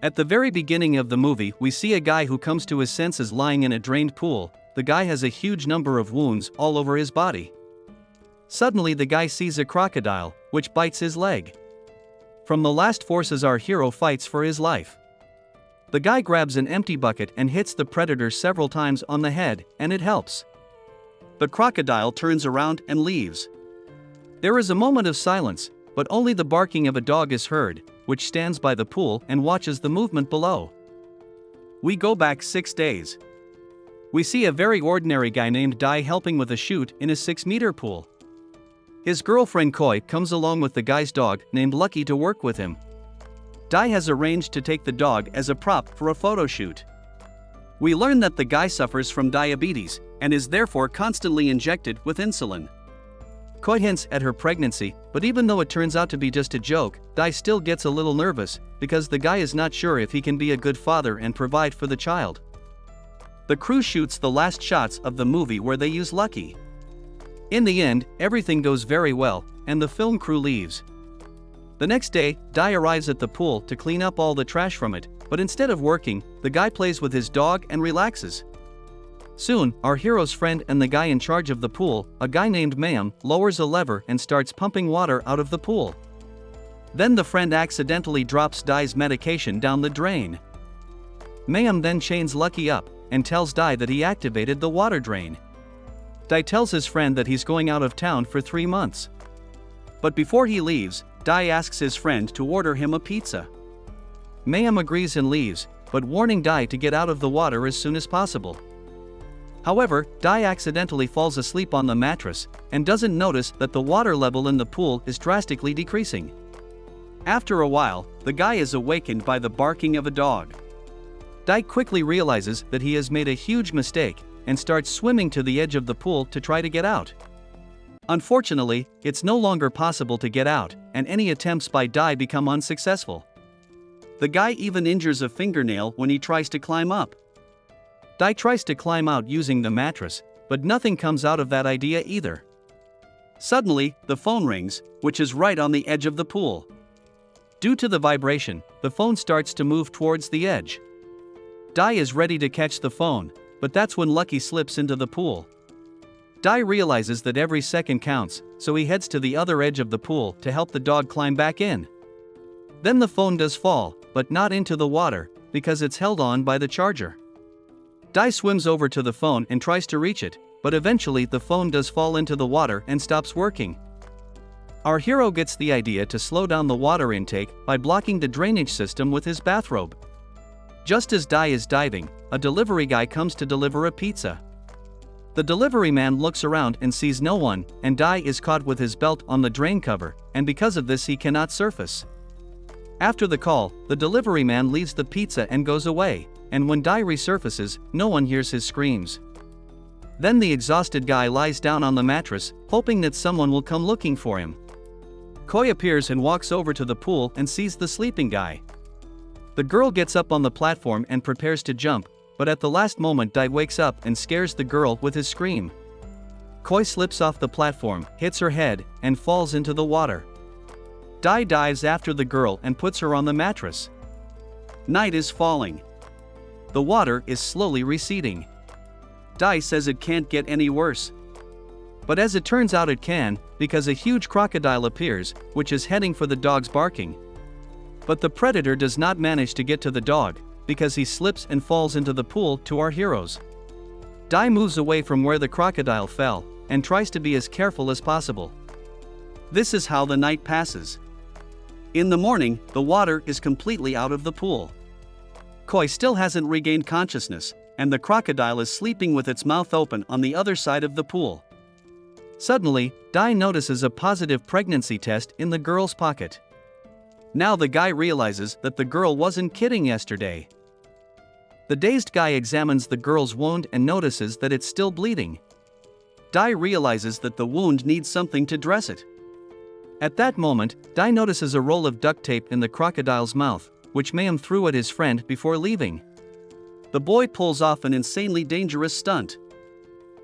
At the very beginning of the movie, we see a guy who comes to his senses lying in a drained pool. The guy has a huge number of wounds all over his body. Suddenly the guy sees a crocodile, which bites his leg. From the last forces, our hero fights for his life. The guy grabs an empty bucket and hits the predator several times on the head, and it helps. The crocodile turns around and leaves. There is a moment of silence, but only the barking of a dog is heard, which stands by the pool and watches the movement below. We go back 6 days. We see a very ordinary guy named Dai helping with a chute in a 6-meter pool. His girlfriend Koi comes along with the guy's dog named Lucky to work with him. Dai has arranged to take the dog as a prop for a photo shoot. We learn that the guy suffers from diabetes and is therefore constantly injected with insulin. Koi hints at her pregnancy, but even though it turns out to be just a joke, Dai still gets a little nervous because the guy is not sure if he can be a good father and provide for the child. The crew shoots the last shots of the movie where they use Lucky. In the end, everything goes very well, and the film crew leaves. The next day, Dai arrives at the pool to clean up all the trash from it, but instead of working, the guy plays with his dog and relaxes. Soon, our hero's friend and the guy in charge of the pool, a guy named Mayam, lowers a lever and starts pumping water out of the pool. Then the friend accidentally drops Dai's medication down the drain. Mayam then chains Lucky up and tells Dai that he activated the water drain. Dai tells his friend that he's going out of town for 3 months. But before he leaves, Dai asks his friend to order him a pizza. Mayam agrees and leaves, but warning Dai to get out of the water as soon as possible. However, Dai accidentally falls asleep on the mattress and doesn't notice that the water level in the pool is drastically decreasing. After a while, the guy is awakened by the barking of a dog. Dai quickly realizes that he has made a huge mistake and starts swimming to the edge of the pool to try to get out. Unfortunately, it's no longer possible to get out, and any attempts by Dai become unsuccessful. The guy even injures a fingernail when he tries to climb up. Dai tries to climb out using the mattress, but nothing comes out of that idea either. Suddenly, the phone rings, which is right on the edge of the pool. Due to the vibration, the phone starts to move towards the edge. Dai is ready to catch the phone, but that's when Lucky slips into the pool. Dai realizes that every second counts, so he heads to the other edge of the pool to help the dog climb back in. Then the phone does fall, but not into the water, because it's held on by the charger. Dai swims over to the phone and tries to reach it, but eventually the phone does fall into the water and stops working. Our hero gets the idea to slow down the water intake by blocking the drainage system with his bathrobe. Just as Dai is diving, a delivery guy comes to deliver a pizza. The delivery man looks around and sees no one, and Dai is caught with his belt on the drain cover, and because of this he cannot surface. After the call, the delivery man leaves the pizza and goes away, and when Dai resurfaces, no one hears his screams. Then the exhausted guy lies down on the mattress, hoping that someone will come looking for him. Koi appears and walks over to the pool and sees the sleeping guy. The girl gets up on the platform and prepares to jump, but at the last moment Dai wakes up and scares the girl with his scream. Koi slips off the platform, hits her head, and falls into the water. Dai dives after the girl and puts her on the mattress. Night is falling. The water is slowly receding. Dai says it can't get any worse. But as it turns out it can, because a huge crocodile appears, which is heading for the dog's barking. But the predator does not manage to get to the dog, because he slips and falls into the pool to our heroes. Dai moves away from where the crocodile fell, and tries to be as careful as possible. This is how the night passes. In the morning, the water is completely out of the pool. Koi still hasn't regained consciousness, and the crocodile is sleeping with its mouth open on the other side of the pool. Suddenly, Dai notices a positive pregnancy test in the girl's pocket. Now the guy realizes that the girl wasn't kidding yesterday. The dazed guy examines the girl's wound and notices that it's still bleeding. Dai realizes that the wound needs something to dress it. At that moment, Dai notices a roll of duct tape in the crocodile's mouth, which Mayam threw at his friend before leaving. The boy pulls off an insanely dangerous stunt.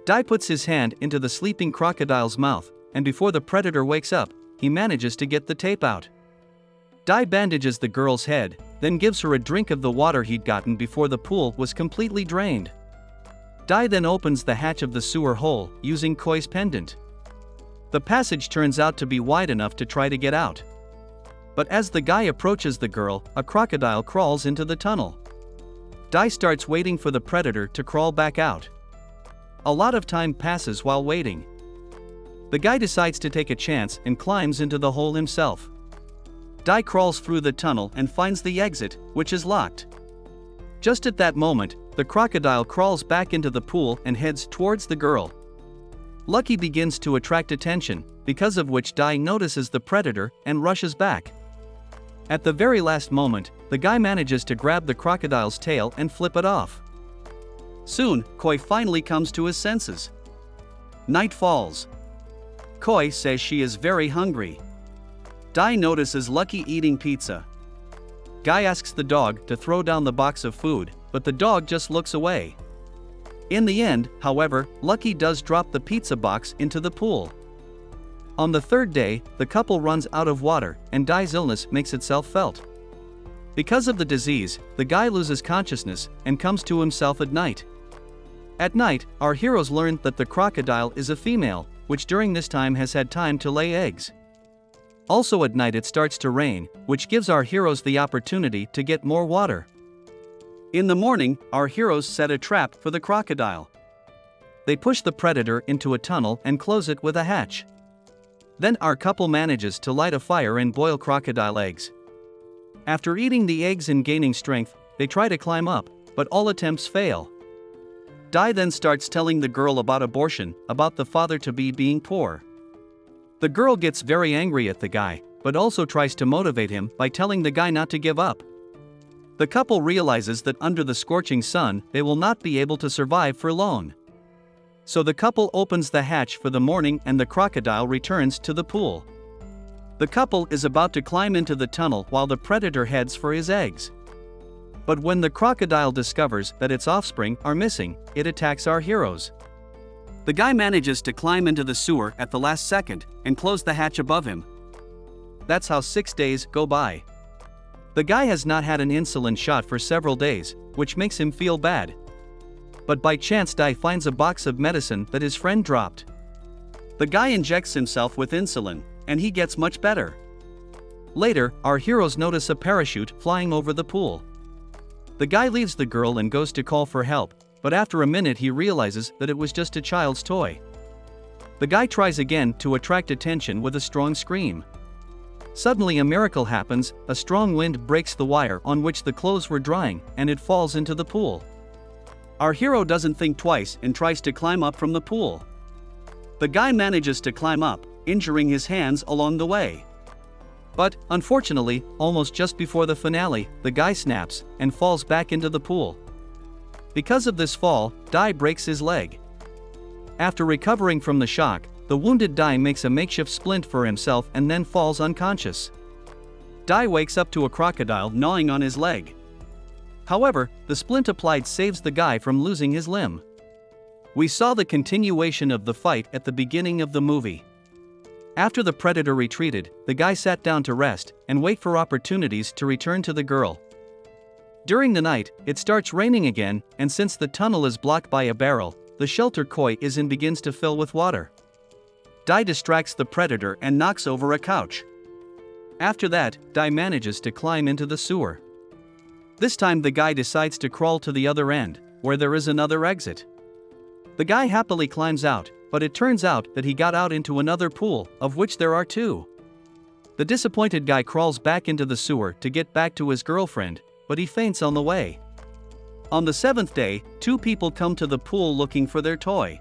Dai puts his hand into the sleeping crocodile's mouth, and before the predator wakes up, he manages to get the tape out. Dai bandages the girl's head, then gives her a drink of the water he'd gotten before the pool was completely drained. Dai then opens the hatch of the sewer hole, using Koi's pendant. The passage turns out to be wide enough to try to get out. But as the guy approaches the girl, a crocodile crawls into the tunnel. Dai starts waiting for the predator to crawl back out. A lot of time passes while waiting. The guy decides to take a chance and climbs into the hole himself. Dai crawls through the tunnel and finds the exit, which is locked. Just at that moment, the crocodile crawls back into the pool and heads towards the girl. Lucky begins to attract attention, because of which Dai notices the predator and rushes back. At the very last moment, the guy manages to grab the crocodile's tail and flip it off. Soon, Koi finally comes to his senses. Night falls. Koi says she is very hungry. Dai notices Lucky eating pizza. Guy asks the dog to throw down the box of food, but the dog just looks away. In the end, however, Lucky does drop the pizza box into the pool. On the third day, the couple runs out of water, and Dai's illness makes itself felt. Because of the disease, the guy loses consciousness and comes to himself at night. At night, our heroes learn that the crocodile is a female, which during this time has had time to lay eggs. Also at night it starts to rain, which gives our heroes the opportunity to get more water. In the morning, our heroes set a trap for the crocodile. They push the predator into a tunnel and close it with a hatch. Then our couple manages to light a fire and boil crocodile eggs. After eating the eggs and gaining strength, they try to climb up, but all attempts fail. Dai then starts telling the girl about abortion, about the father-to-be being poor. The girl gets very angry at the guy, but also tries to motivate him by telling the guy not to give up. The couple realizes that under the scorching sun, they will not be able to survive for long. So the couple opens the hatch for the morning and the crocodile returns to the pool. The couple is about to climb into the tunnel while the predator heads for his eggs. But when the crocodile discovers that its offspring are missing, it attacks our heroes. The guy manages to climb into the sewer at the last second and close the hatch above him. That's how 6 days go by. The guy has not had an insulin shot for several days, which makes him feel bad. But by chance Dai finds a box of medicine that his friend dropped. The guy injects himself with insulin, and he gets much better. Later, our heroes notice a parachute flying over the pool. The guy leaves the girl and goes to call for help, but after a minute he realizes that it was just a child's toy. The guy tries again to attract attention with a strong scream. Suddenly a miracle happens, a strong wind breaks the wire on which the clothes were drying, and it falls into the pool. Our hero doesn't think twice and tries to climb up from the pool. The guy manages to climb up, injuring his hands along the way. But, unfortunately, almost just before the finale, the guy snaps and falls back into the pool. Because of this fall, Dai breaks his leg. After recovering from the shock, the wounded Dai makes a makeshift splint for himself and then falls unconscious. Dai wakes up to a crocodile gnawing on his leg. However, the splint applied saves the guy from losing his limb. We saw the continuation of the fight at the beginning of the movie. After the predator retreated, the guy sat down to rest and wait for opportunities to return to the girl. During the night, it starts raining again, and since the tunnel is blocked by a barrel, the shelter Koi is in begins to fill with water. Dai distracts the predator and knocks over a couch. After that, Dai manages to climb into the sewer. This time the guy decides to crawl to the other end, where there is another exit. The guy happily climbs out, but it turns out that he got out into another pool, of which there are 2. The disappointed guy crawls back into the sewer to get back to his girlfriend, but he faints on the way. On the 7th day, 2 people come to the pool looking for their toy.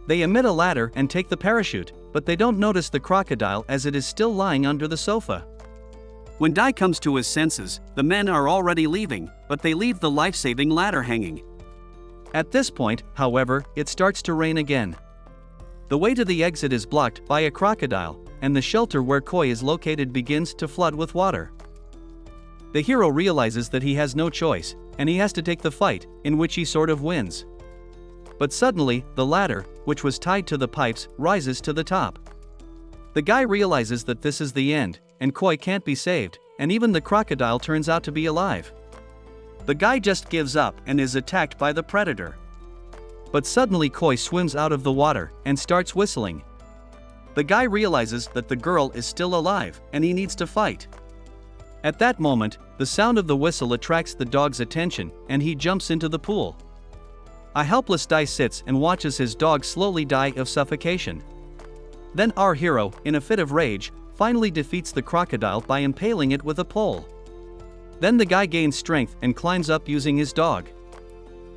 They emit a ladder and take the parachute, but they don't notice the crocodile as it is still lying under the sofa. When Dai comes to his senses, the men are already leaving, but they leave the life-saving ladder hanging. At this point, however, it starts to rain again. The way to the exit is blocked by a crocodile, and the shelter where Koi is located begins to flood with water. The hero realizes that he has no choice, and he has to take the fight, in which he sort of wins. But suddenly, the ladder, which was tied to the pipes, rises to the top. The guy realizes that this is the end, and Koi can't be saved, and even the crocodile turns out to be alive. The guy just gives up and is attacked by the predator. But suddenly Koi swims out of the water and starts whistling. The guy realizes that the girl is still alive and he needs to fight. At that moment, the sound of the whistle attracts the dog's attention and he jumps into the pool. A helpless Dai sits and watches his dog slowly die of suffocation. Then our hero, in a fit of rage, finally defeats the crocodile by impaling it with a pole. Then the guy gains strength and climbs up using his dog.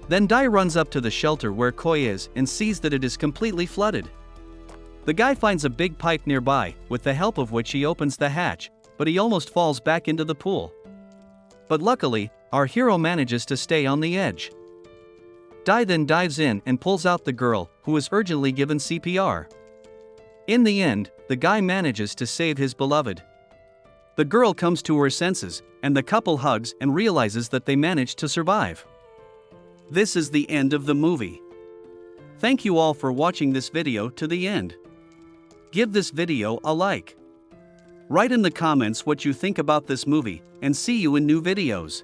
Then Dai runs up to the shelter where Koi is and sees that it is completely flooded. The guy finds a big pipe nearby, with the help of which he opens the hatch, but he almost falls back into the pool. But luckily, our hero manages to stay on the edge. Dai then dives in and pulls out the girl, who is urgently given CPR. In the end, the guy manages to save his beloved. The girl comes to her senses, and the couple hugs and realizes that they managed to survive. This is the end of the movie. Thank you all for watching this video to the end. Give this video a like. Write in the comments what you think about this movie, and see you in new videos.